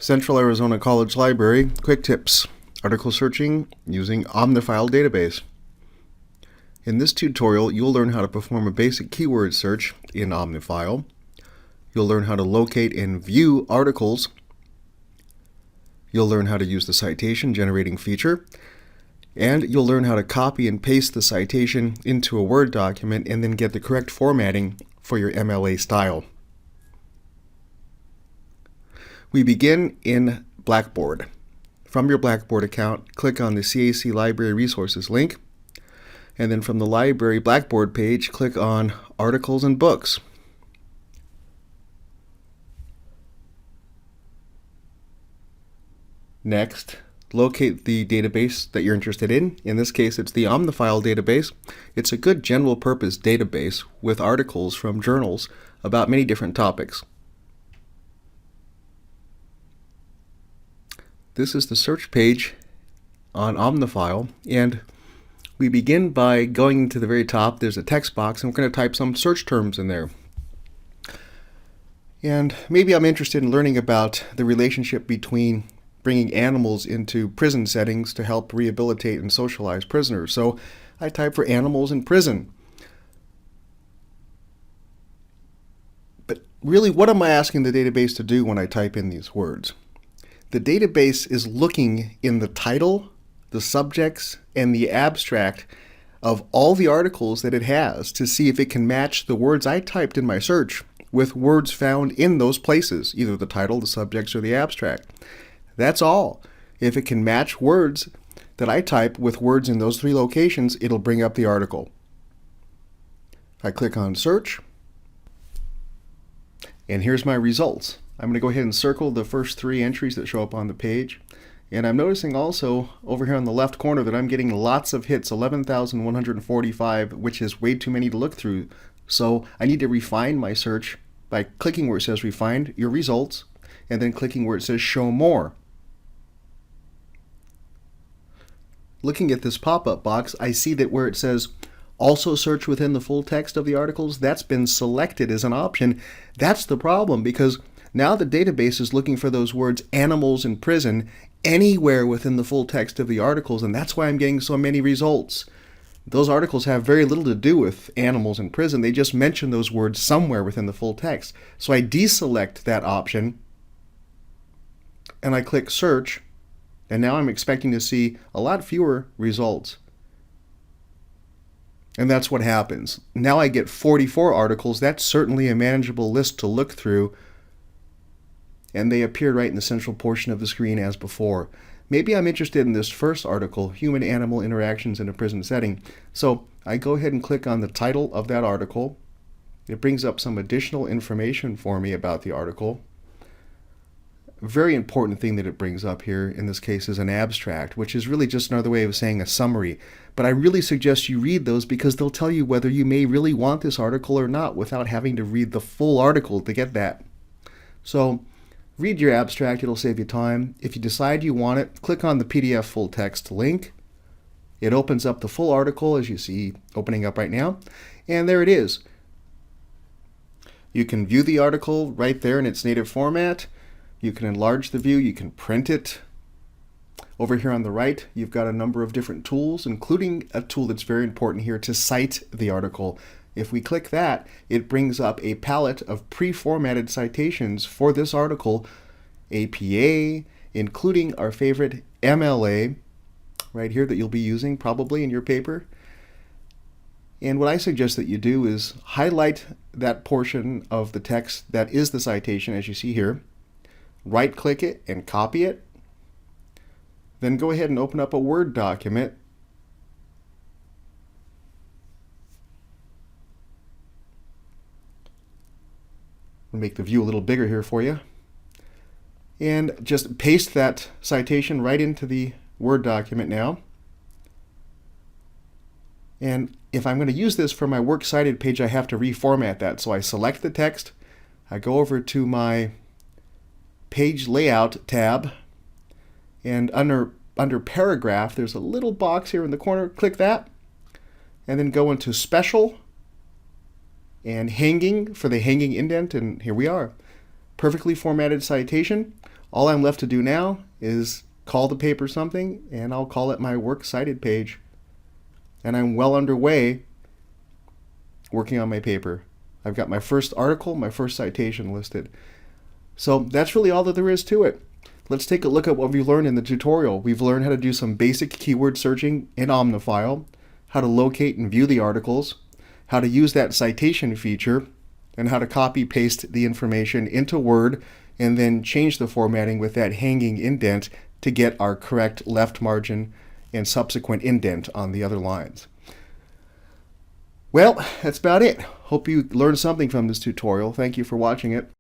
Central Arizona College Library, quick tips. Article searching using OmniFile database. In this tutorial, you'll learn how to perform a basic keyword search in OmniFile. You'll learn how to locate and view articles. You'll learn how to use the citation generating feature. And you'll learn how to copy and paste the citation into a Word document and then get the correct formatting for your MLA style. We begin in Blackboard. From your Blackboard account, click on the CAC Library Resources link, and then from the Library Blackboard page, click on Articles and Books. Next, locate the database that you're interested in. In this case, it's the OmniFile database. It's a good general purpose database with articles from journals about many different topics. This is the search page on OmniFile, and we begin by going to the very top. There's a text box, and we're going to type some search terms in there. And maybe I'm interested in learning about the relationship between bringing animals into prison settings to help rehabilitate and socialize prisoners. So I type for animals in prison. But really, what am I asking the database to do when I type in these words? The database is looking in the title, the subjects, and the abstract of all the articles that it has to see if it can match the words I typed in my search with words found in those places, either the title, the subjects, or the abstract. That's all. If it can match words that I type with words in those three locations, it'll bring up the article. I click on Search, and here's my results. I'm going to go ahead and circle the first three entries that show up on the page. And I'm noticing also over here on the left corner that I'm getting lots of hits, 11,145, which is way too many to look through. So I need to refine my search by clicking where it says Refine Your Results, and then clicking where it says Show More. Looking at this pop-up box, I see that where it says also search within the full text of the articles, that's been selected as an option. That's the problem, because now the database is looking for those words animals in prison anywhere within the full text of the articles, and that's why I'm getting so many results. Those articles have very little to do with animals in prison. They just mention those words somewhere within the full text. So I deselect that option, and I click Search, and now I'm expecting to see a lot fewer results. And that's what happens. Now I get 44 articles. That's certainly a manageable list to look through, and they appear right in the central portion of the screen as before. Maybe I'm interested in this first article, Human-Animal Interactions in a Prison Setting. So I go ahead and click on the title of that article. It brings up some additional information for me about the article. A very important thing that it brings up here in this case is an abstract, which is really just another way of saying a summary. But I really suggest you read those because they'll tell you whether you may really want this article or not without having to read the full article to get that. So read your abstract, it'll save you time. If you decide you want it, click on the PDF full text link. It opens up the full article, as you see opening up right now, and there it is. You can view the article right there in its native format. You can enlarge the view, you can print it. Over here on the right, you've got a number of different tools, including a tool that's very important here to cite the article. If we click that, it brings up a palette of pre-formatted citations for this article, APA, including our favorite MLA, right here that you'll be using probably in your paper. And what I suggest that you do is highlight that portion of the text that is the citation, as you see here, right-click it and copy it, then go ahead and open up a Word document. I'll make the view a little bigger here for you. And just paste that citation right into the Word document now. And if I'm going to use this for my Works Cited page, I have to reformat that. So I select the text, I go over to my Page Layout tab, and under Paragraph, there's a little box here in the corner. Click that, and then go into Special, and hanging for the hanging indent, and here we are. Perfectly formatted citation. All I'm left to do now is call the paper something, and I'll call it my Works Cited page. And I'm well underway working on my paper. I've got my first article, my first citation listed. So that's really all that there is to it. Let's take a look at what we've learned in the tutorial. We've learned how to do some basic keyword searching in OmniFile, how to locate and view the articles, how to use that citation feature, and how to copy paste the information into Word and then change the formatting with that hanging indent to get our correct left margin and subsequent indent on the other lines. Well, that's about it. Hope you learned something from this tutorial. Thank you for watching it.